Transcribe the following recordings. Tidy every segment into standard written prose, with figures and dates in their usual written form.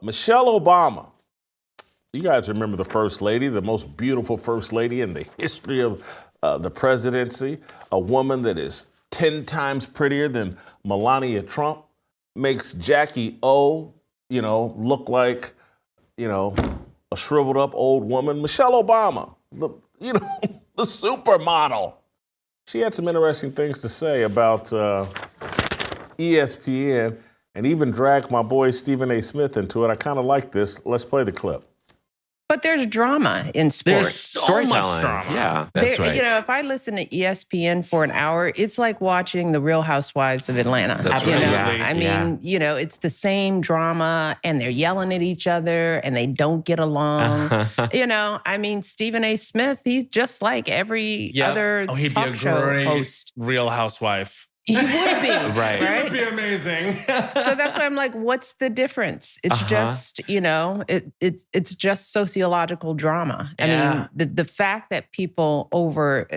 Michelle Obama. You guys remember the First Lady, the most beautiful First Lady in the history of the presidency, a woman that is 10 times prettier than Melania Trump, makes Jackie O, look like, a shriveled up old woman. Michelle Obama, the supermodel. She had some interesting things to say about ESPN and even dragged my boy Stephen A. Smith into it. I kind of like this. Let's play the clip. But there's drama in sports. There's so much drama. Yeah, that's right. If I listen to ESPN for an hour, it's like watching The Real Housewives of Atlanta. It's the same drama, and they're yelling at each other, and they don't get along. Stephen A. Smith, he's just like every other he'd talk be a show great host. Real Housewife. He would be. Right. It would be amazing. So that's why I'm like, what's the difference? It's just, it's just sociological drama. I mean, the fact that people over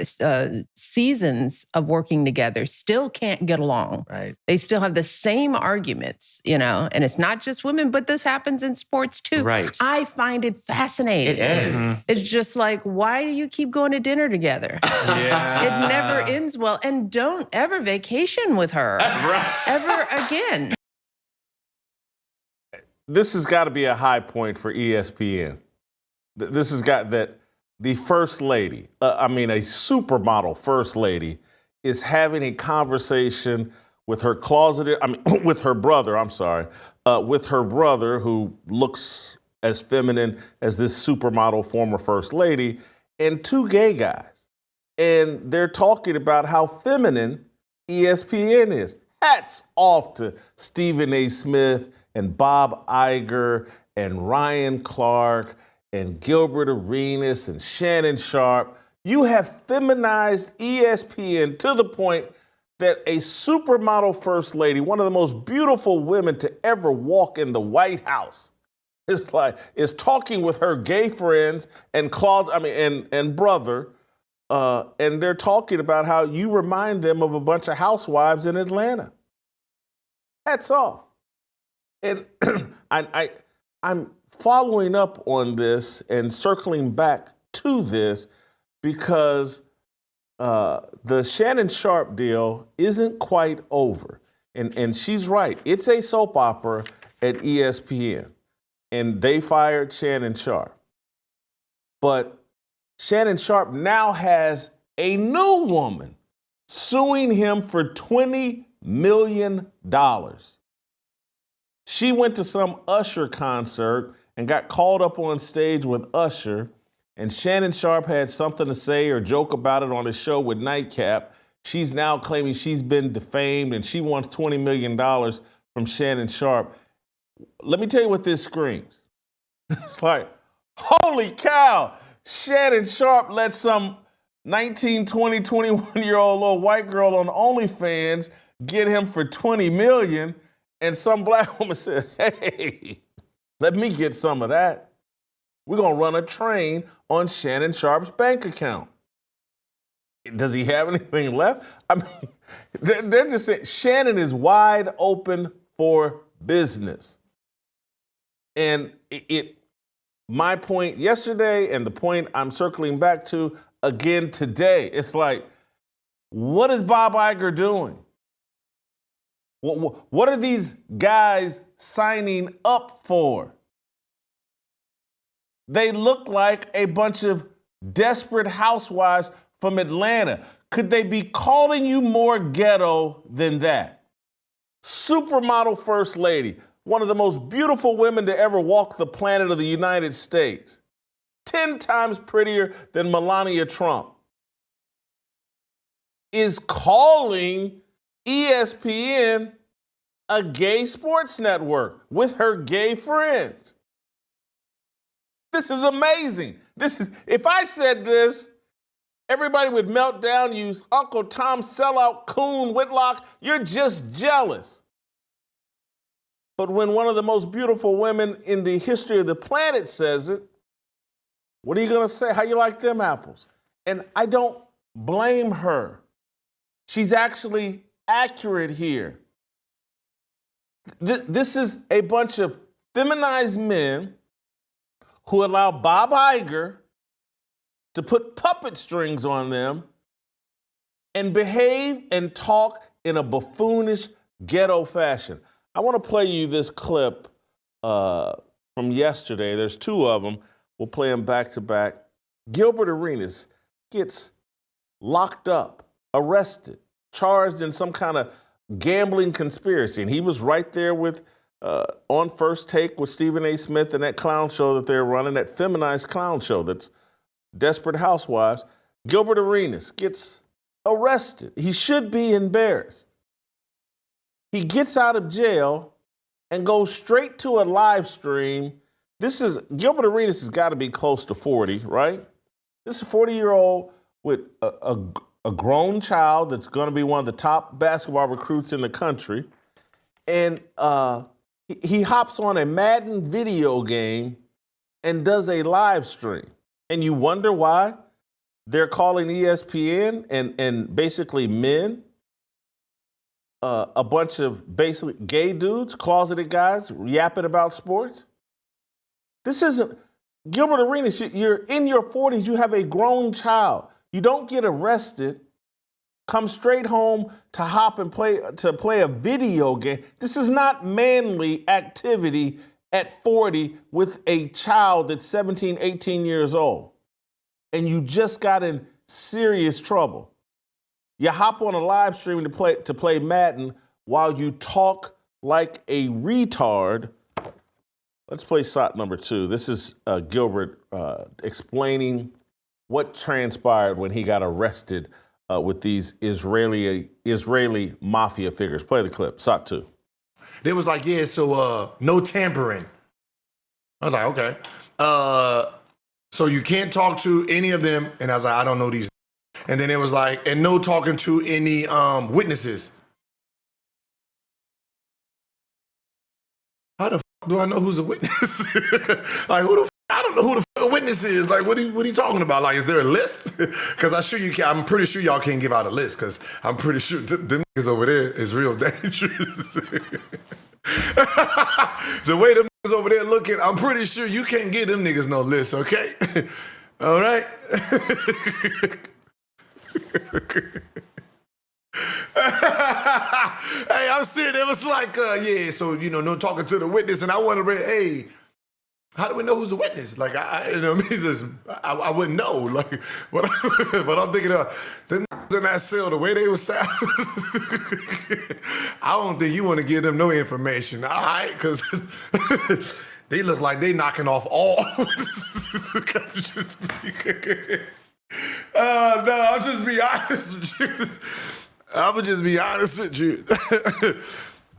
seasons of working together still can't get along. Right. They still have the same arguments, and it's not just women, but this happens in sports too. Right. I find it fascinating. It is. It's just like, why do you keep going to dinner together? Yeah. It never ends well. And don't ever vacation with her ever again. This has got to be a high point for ESPN. This has got that the First Lady, a supermodel First Lady, is having a conversation with her with her brother who looks as feminine as this supermodel former First Lady, and two gay guys. And they're talking about how feminine ESPN is. Hats off to Stephen A. Smith and Bob Iger and Ryan Clark and Gilbert Arenas and Shannon Sharp. You have feminized ESPN to the point that a supermodel First Lady, one of the most beautiful women to ever walk in the White House, is talking with her gay friends and brother. And they're talking about how you remind them of a bunch of housewives in Atlanta. Hats off. And I'm following up on this and circling back to this because the Shannon Sharp deal isn't quite over. And she's right. It's a soap opera at ESPN. And they fired Shannon Sharp. But Shannon Sharp now has a new woman suing him for $20 million. She went to some Usher concert and got called up on stage with Usher, and Shannon Sharp had something to say or joke about it on his show with Nightcap. She's now claiming she's been defamed, and she wants $20 million from Shannon Sharp. Let me tell you what this screams. It's like, holy cow! Shannon Sharp let some 19, 20, 21-year-old little white girl on OnlyFans get him for $20 million, and some black woman said, hey, let me get some of that. We're going to run a train on Shannon Sharp's bank account. Does he have anything left? I mean, they're just saying Shannon is wide open for business. And my point yesterday and the point I'm circling back to again today, it's like, what is Bob Iger doing? What are these guys signing up for? They look like a bunch of desperate housewives from Atlanta. Could they be calling you more ghetto than that? Supermodel First Lady, one of the most beautiful women to ever walk the planet of the United States, 10 times prettier than Melania Trump, is calling ESPN a gay sports network with her gay friends. This is amazing. If I said this, everybody would melt down, use Uncle Tom sellout coon Whitlock. You're just jealous. But when one of the most beautiful women in the history of the planet says it, what are you going to say? How you like them apples? And I don't blame her. She's actually accurate here. This is a bunch of feminized men who allow Bob Iger to put puppet strings on them and behave and talk in a buffoonish ghetto fashion. I want to play you this clip from yesterday. There's two of them. We'll play them back to back. Gilbert Arenas gets locked up, arrested, charged in some kind of gambling conspiracy. And he was right there with on First Take with Stephen A. Smith and that clown show that they're running, that feminized clown show that's Desperate Housewives. Gilbert Arenas gets arrested. He should be embarrassed. He gets out of jail and goes straight to a live stream. Gilbert Arenas has got to be close to 40, right? This is a 40-year-old with a grown child that's going to be one of the top basketball recruits in the country. And he hops on a Madden video game and does a live stream. And you wonder why they're calling ESPN and basically men a bunch of basically gay dudes, closeted guys, yapping about sports. This isn't Gilbert Arenas. You're in your 40s. You have a grown child. You don't get arrested, come straight home to hop and play a video game. This is not manly activity at 40 with a child that's 17, 18 years old. And you just got in serious trouble. You hop on a live stream to play Madden while you talk like a retard. Let's play shot number 2. This is Gilbert explaining what transpired when he got arrested with these Israeli mafia figures. Play the clip. Shot 2. They was like, yeah, so no tampering. I was like, okay. So you can't talk to any of them. And I was like, I don't know these. And then it was like, and no talking to any witnesses. How the f do I know who's a witness? Like, who the f I don't know who the f a witness is. Like, what are you talking about? Like, is there a list? Because I'm pretty sure y'all can't give out a list, because I'm pretty sure them niggas over there is real dangerous. The way them niggas over there looking, I'm pretty sure you can't give them niggas no list, okay? All right? Hey, I'm serious. It was like, yeah, so, no talking to the witness. And I wanted to, hey, how do we know who's the witness? Like, I wouldn't know. Like, but I'm thinking them in that cell, the way they was sound, I don't think you want to give them no information, all right? Because they look like they knocking off all. No, I'll just be honest with you. I'ma just be honest with you.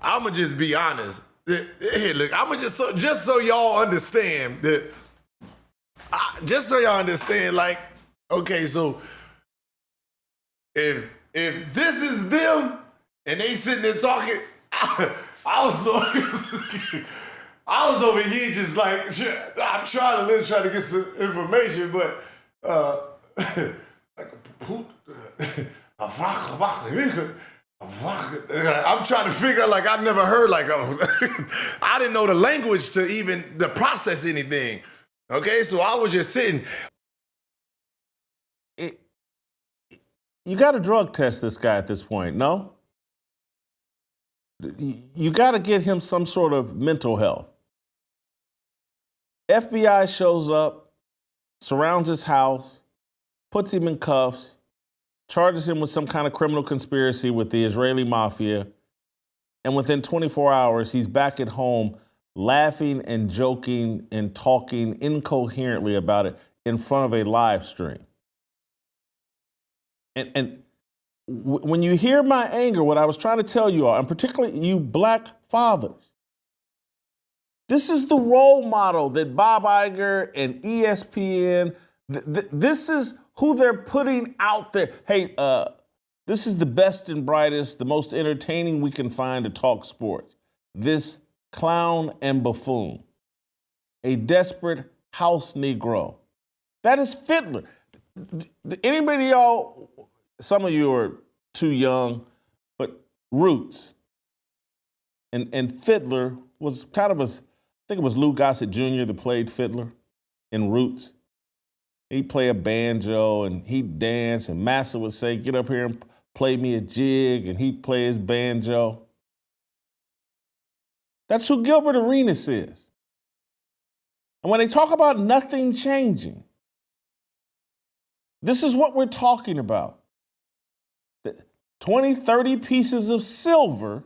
I'ma just be honest. Hey, look, I'ma just so y'all understand that. Just so y'all understand, like, okay, so if this is them and they sitting there talking, I was over here just like, I'm trying to get some information, but like who? I'm trying to figure out, like, I've never heard, like, I didn't know the language to process anything. Okay, so I was just sitting. You got to drug test this guy at this point, no? You got to get him some sort of mental health. FBI shows up, surrounds his house, puts him in cuffs, charges him with some kind of criminal conspiracy with the Israeli mafia, and within 24 hours, he's back at home laughing and joking and talking incoherently about it in front of a live stream. And when you hear my anger, what I was trying to tell you all, and particularly you black fathers, this is the role model that Bob Iger and ESPN, this is who they're putting out there. Hey, this is the best and brightest, the most entertaining we can find to talk sports. This clown and buffoon, a desperate house Negro. That is Fiddler. Anybody y'all, some of you are too young, but Roots and Fiddler was kind of a think it was Lou Gossett Jr. that played fiddler in Roots. He'd play a banjo and he'd dance, and Massa would say, get up here and play me a jig, and he'd play his banjo. That's who Gilbert Arenas is. And when they talk about nothing changing, this is what we're talking about. 20, 30 pieces of silver,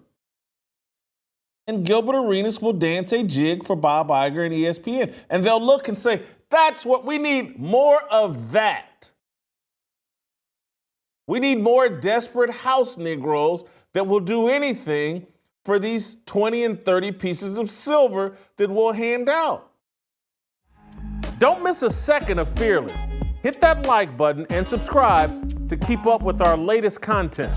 and Gilbert Arenas will dance a jig for Bob Iger and ESPN. And they'll look and say, that's what we need, more of that. We need more desperate house Negroes that will do anything for these 20 and 30 pieces of silver that we'll hand out. Don't miss a second of Fearless. Hit that like button and subscribe to keep up with our latest content.